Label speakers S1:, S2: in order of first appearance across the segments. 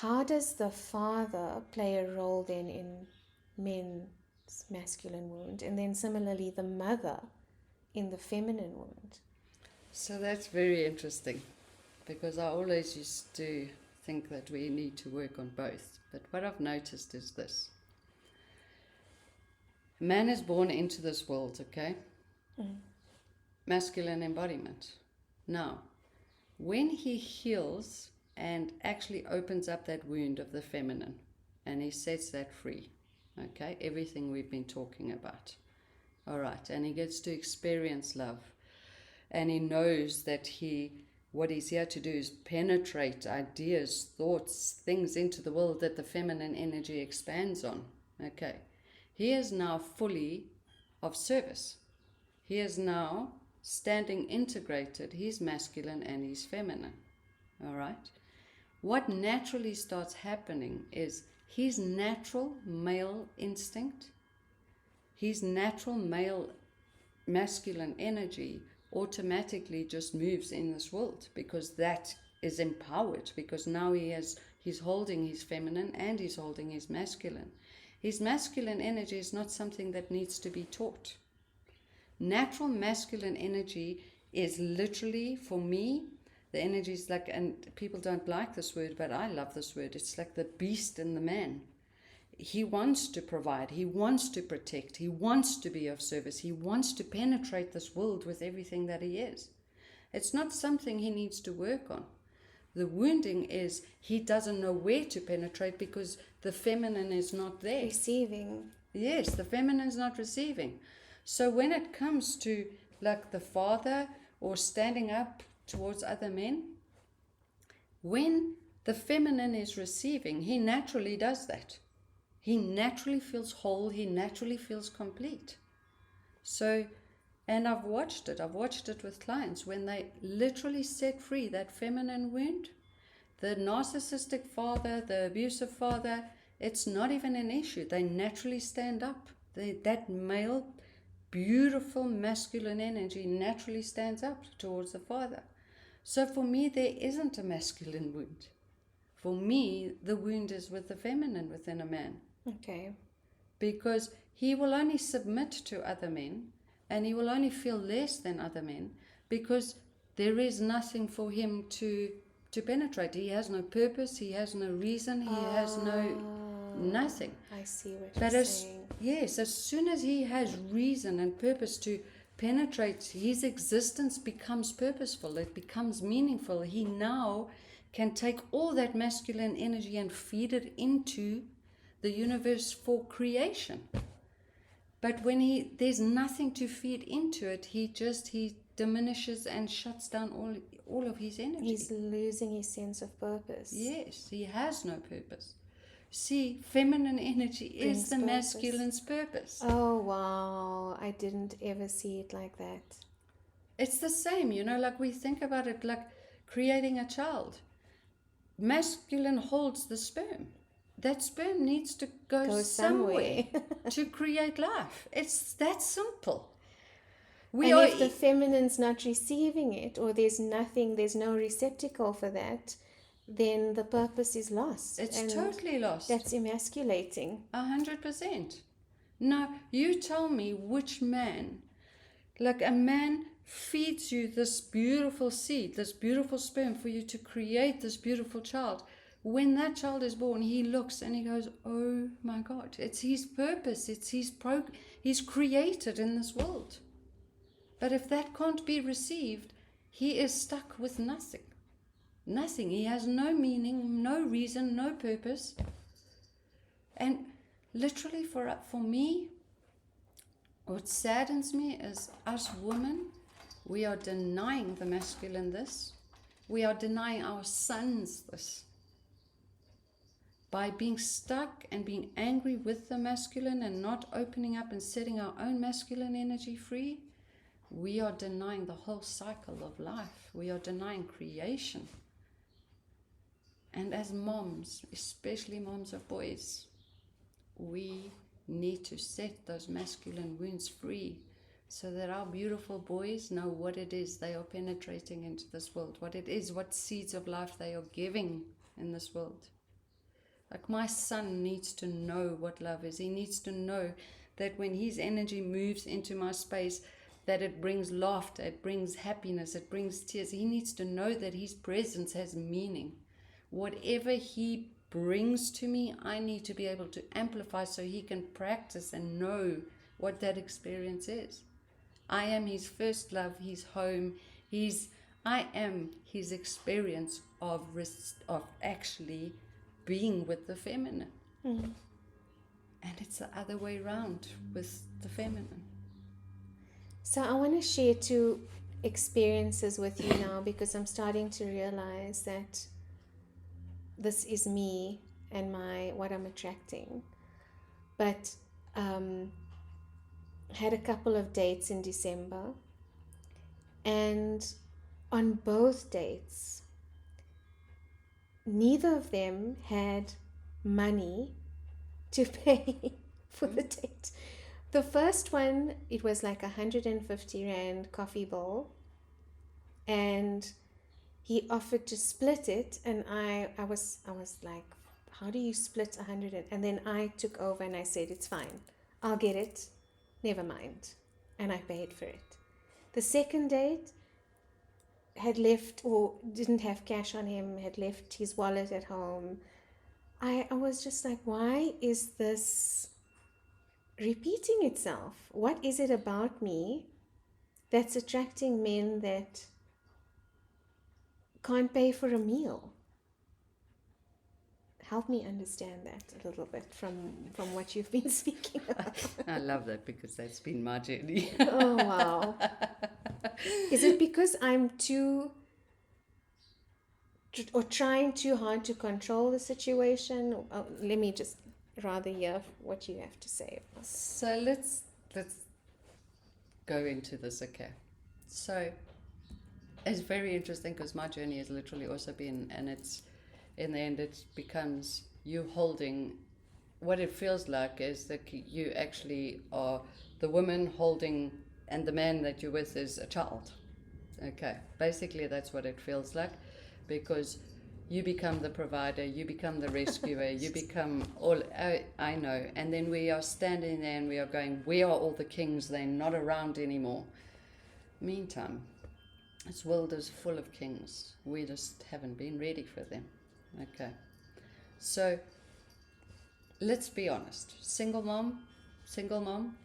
S1: How does the father play a role then in men's masculine wound, and then similarly the mother in the feminine wound?
S2: So that's very interesting, because I always used to think that we need to work on both. But what I've noticed is this. Man is born into this world, okay? Masculine embodiment. Now, when he heals and actually opens up that wound of the feminine and he sets that free, okay, everything we've been talking about, all right, and he gets to experience love, and he knows that what he's here to do is penetrate ideas, thoughts, things into the world that the feminine energy expands on, okay, he is now fully of service. He is now standing integrated, he's masculine and he's feminine, all right? What naturally starts happening is his natural male instinct, his natural male masculine energy automatically just moves in this world, because that is empowered, because now he's holding his feminine and he's holding his masculine. His masculine energy is not something that needs to be taught. Natural masculine energy is literally, for me, the energy is like, and people don't like this word, but I love this word, it's like the beast in the man. He wants to provide, he wants to protect, he wants to be of service, he wants to penetrate this world with everything that he is. It's not something he needs to work on. The wounding is he doesn't know where to penetrate because the feminine is not there.
S1: Receiving.
S2: Yes, the feminine is not receiving. So when it comes to like the father or standing up towards other men, when the feminine is receiving, he naturally does that. He naturally feels whole, he naturally feels complete. So, and I've watched it with clients when they literally set free that feminine wound. The narcissistic father, the abusive father, it's not even an issue. They naturally stand up. That male, beautiful masculine energy naturally stands up towards the father. So for me, there isn't a masculine wound. For me, the wound is with the feminine within a man.
S1: Okay.
S2: Because he will only submit to other men and he will only feel less than other men because there is nothing for him to penetrate. He has no purpose, he has no reason, he has nothing.
S1: I see what you're saying.
S2: Yes, as soon as he has reason and purpose to penetrate, his existence becomes purposeful, it becomes meaningful. He now can take all that masculine energy and feed it into the universe for creation. But when there's nothing to feed into it, he diminishes and shuts down all of his energy.
S1: He's losing his sense of purpose.
S2: Yes, he has no purpose. See, feminine energy is the masculine's purpose.
S1: Oh, wow. I didn't ever see it like that.
S2: It's the same, like we think about it like creating a child. Masculine holds the sperm. That sperm needs to go somewhere to create life. It's that simple.
S1: If the feminine's not receiving it, or there's no receptacle for that, then the purpose is lost.
S2: It's totally lost.
S1: That's emasculating.
S2: 100%. Now, you tell me which man, like a man feeds you this beautiful seed, this beautiful sperm for you to create this beautiful child. When that child is born, he looks and he goes, oh my God, it's his purpose, it's he's created in this world. But if that can't be received, he is stuck with nothing. Nothing. He has no meaning, no reason, no purpose. And literally for me, what saddens me is us women, we are denying the masculine this. We are denying our sons this. By being stuck and being angry with the masculine and not opening up and setting our own masculine energy free, we are denying the whole cycle of life. We are denying creation. And as moms, especially moms of boys, we need to set those masculine wounds free so that our beautiful boys know what it is they are penetrating into this world, what it is, what seeds of life they are giving in this world. Like, my son needs to know what love is. He needs to know that when his energy moves into my space, that it brings laughter, it brings happiness, it brings tears. He needs to know that his presence has meaning. Whatever he brings to me, I need to be able to amplify so he can practice and know what that experience is. I am his first love, his home, I am his experience of actually being with the feminine.
S1: Mm.
S2: And it's the other way around with the feminine.
S1: So I want to share two experiences with you now, because I'm starting to realize that this is me and what I'm attracting. But had a couple of dates in December, and on both dates, neither of them had money to pay for the date. The first one, it was like 150 Rand coffee bill, and he offered to split it, and I was like, how do you split 100? And then I took over and I said, it's fine, I'll get it, never mind, and I paid for it. The second date had left, or didn't have cash on him, had left his wallet at home. I was just like, why is this repeating itself? What is it about me that's attracting men that can't pay for a meal? Help me understand that a little bit from what you've been speaking about.
S2: I love that, because that's been my journey.
S1: Oh, wow. Is it because I'm trying too hard to control the situation? Let me just rather hear what you have to say.
S2: So let's go into this, okay? So it's very interesting, because my journey has literally also been, and it's, in the end, it becomes you holding, what it feels like is that you actually are the woman holding, and the man that you're with is a child. Okay, basically that's what it feels like, because you become the provider, you become the rescuer, you become all, I know. And then we are standing there and we are going, where are all the kings? They're not around anymore. Meantime, this world is full of kings. We just haven't been ready for them. Okay. So let's be honest. Single mom,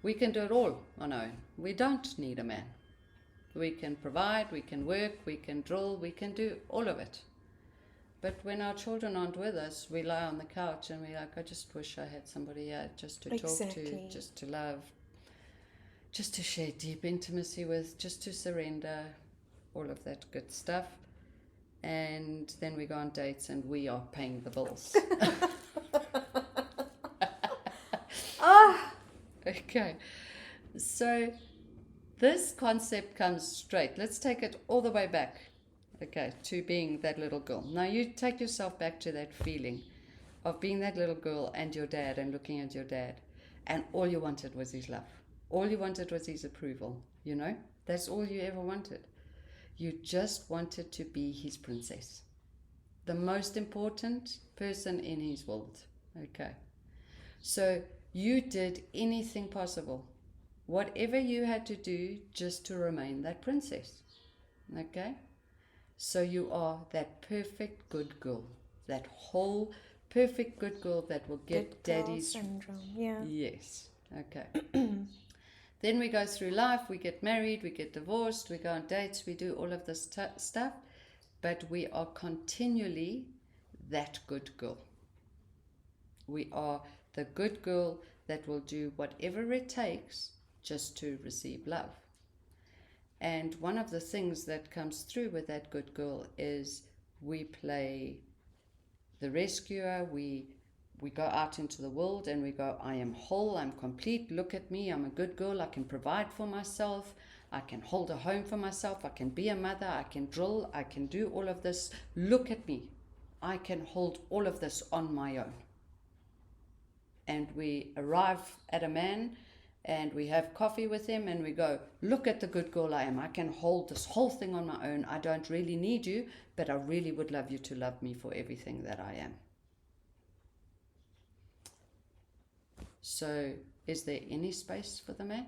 S2: we can do it all on our own. We don't need a man. We can provide, we can work, we can drill, we can do all of it. But when our children aren't with us, we lie on the couch and we're like, I just wish I had somebody here just to talk to, just to love, just to share deep intimacy with, just to surrender, all of that good stuff. And then we go on dates and we are paying the bills. Okay. So this concept comes straight. Let's take it all the way back, okay, to being that little girl. Now you take yourself back to that feeling of being that little girl and your dad, and looking at your dad, and all you wanted was his love. All you wanted was his approval, you know? That's all you ever wanted. You just wanted to be his princess, the most important person in his world. Okay. So you did anything possible, whatever you had to do, just to remain that princess. Okay. So you are that perfect good girl, that whole perfect good girl that will get
S1: good
S2: daddy's
S1: syndrome. Yeah.
S2: Yes. Okay. Then we go through life, we get married, we get divorced, we go on dates, we do all of this stuff, but we are continually that good girl. We are the good girl that will do whatever it takes just to receive love. And one of the things that comes through with that good girl is we play the rescuer, we go out into the world and we go, I am whole, I'm complete, look at me, I'm a good girl, I can provide for myself, I can hold a home for myself, I can be a mother, I can drill, I can do all of this, look at me, I can hold all of this on my own. And we arrive at a man and we have coffee with him and we go, look at the good girl I am, I can hold this whole thing on my own, I don't really need you, but I really would love you to love me for everything that I am. So is there any space for the man?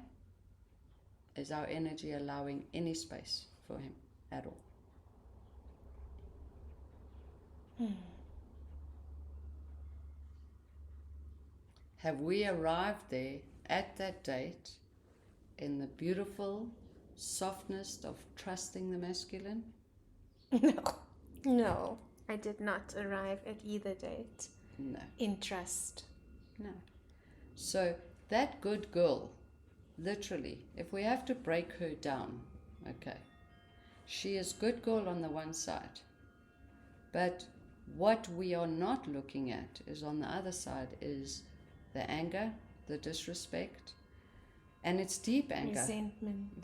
S2: Is our energy allowing any space for him at all? Have we arrived there at that date in the beautiful softness of trusting the masculine?
S1: No, no, I did not arrive at either date
S2: No,
S1: in trust.
S2: no. So that good girl, literally, if we have to break her down, okay, she is good girl on the one side, but what we are not looking at is on the other side is the anger, the disrespect, and it's deep anger.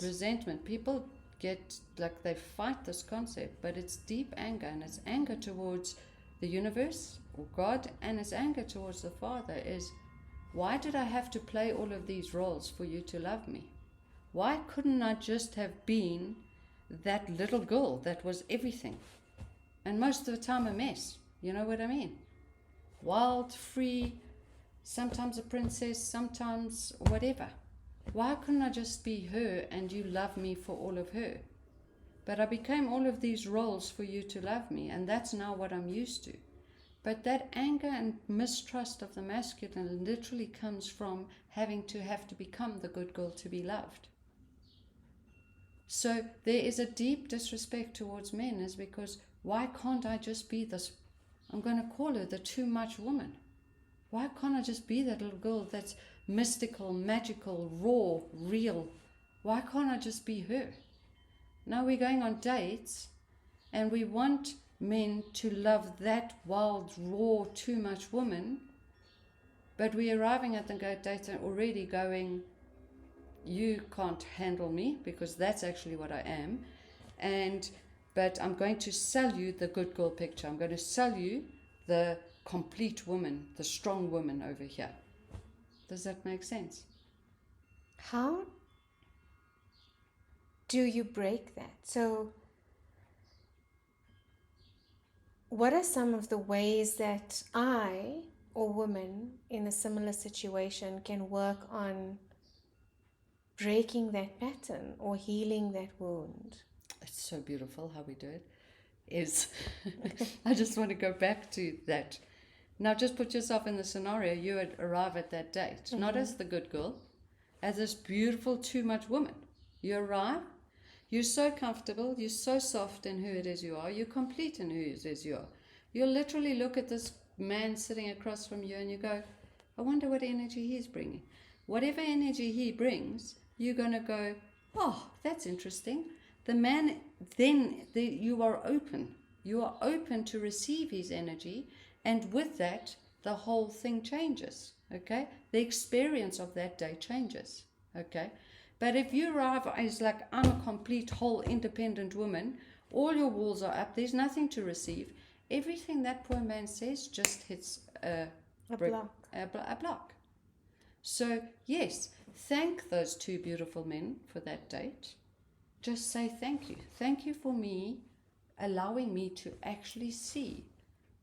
S2: Resentment. People get like they fight this concept, but it's deep anger, and it's anger towards the universe or God, and it's anger towards the Father. Is why did I have to play all of these roles for you to love me? Why couldn't I just have been that little girl that was everything? And most of the time a mess, you know what I mean? Wild, free, sometimes a princess, sometimes whatever. Why couldn't I just be her and you love me for all of her? But I became all of these roles for you to love me, and that's now what I'm used to. But that anger and mistrust of the masculine literally comes from having to become the good girl to be loved. So there is a deep disrespect towards men, is because why can't I just be this, I'm going to call her the too much woman. Why can't I just be that little girl that's mystical, magical, raw, real? Why can't I just be her? Now we're going on dates and we want men to love that wild, raw, too much woman, but we're arriving at the date and already going, you can't handle me, because that's actually what I am, but I'm going to sell you the good girl picture. I'm going to sell you the complete woman, the strong woman over here. Does that make sense?
S1: How do you break that? So what are some of the ways that I or women in a similar situation can work on breaking that pattern or healing that wound?
S2: It's so beautiful how we do it. Is I just want to go back to that. Now just put yourself in the scenario. You would arrive at that date, not as the good girl, as this beautiful too much woman. You arrive, you're so comfortable, you're so soft in who it is you are, you're complete in who it is you are. You'll literally look at this man sitting across from you and you go, I wonder what energy he's bringing. Whatever energy he brings, you're going to go, oh, that's interesting. The man, you are open. You are open to receive his energy, and with that, the whole thing changes, okay? The experience of that day changes, okay? But if you arrive as like, I'm a complete, whole, independent woman, all your walls are up, there's nothing to receive, everything that poor man says just hits a block. So, yes, thank those two beautiful men for that date. Just say thank you. Thank you for me allowing me to actually see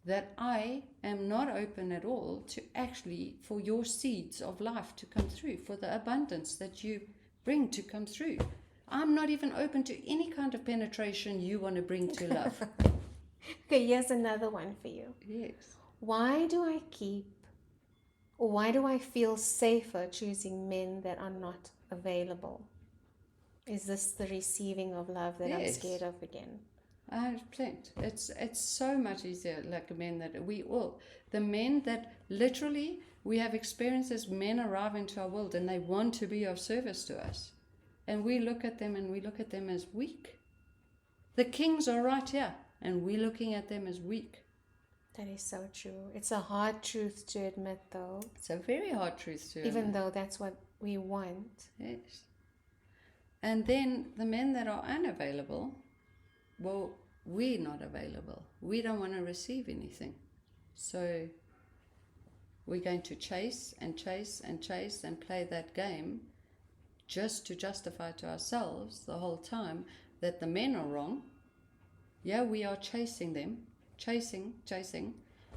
S2: that I am not open at all to actually for your seeds of life to come through, for the abundance that you bring to come through. I'm not even open to any kind of penetration you want to bring to love.
S1: Okay, here's another one for you.
S2: Yes.
S1: Why do I feel safer choosing men that are not available? Is this the receiving of love that I'm scared of again?
S2: 100%. It's so much easier, like men that the men that literally we have experienced as men arrive into our world and they want to be of service to us. And we look at them as weak. The kings are right here and we're looking at them as weak.
S1: That is so true. It's a hard truth to admit, though.
S2: It's a very hard truth to admit.
S1: Even though that's what we want.
S2: Yes. And then the men that are unavailable, well, we're not available. We don't want to receive anything. So we're going to chase and chase and chase and play that game just to justify to ourselves the whole time that the men are wrong. Yeah, we are chasing them, chasing.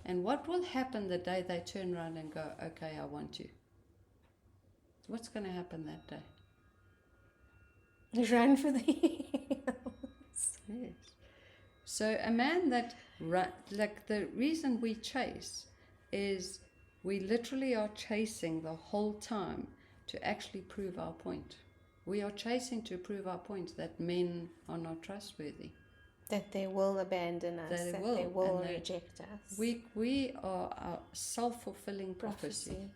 S2: And what will happen the day they turn around and go, okay, I want you? what's going to happen that day?
S1: Run for the hills.
S2: Yes. So a man that like the reason we chase is we literally are chasing the whole time to actually prove our point. We are chasing to prove our point that men are not trustworthy.
S1: That they will abandon us,
S2: That
S1: that
S2: will,
S1: they will
S2: and
S1: reject us.
S2: We are a self-fulfilling prophecy.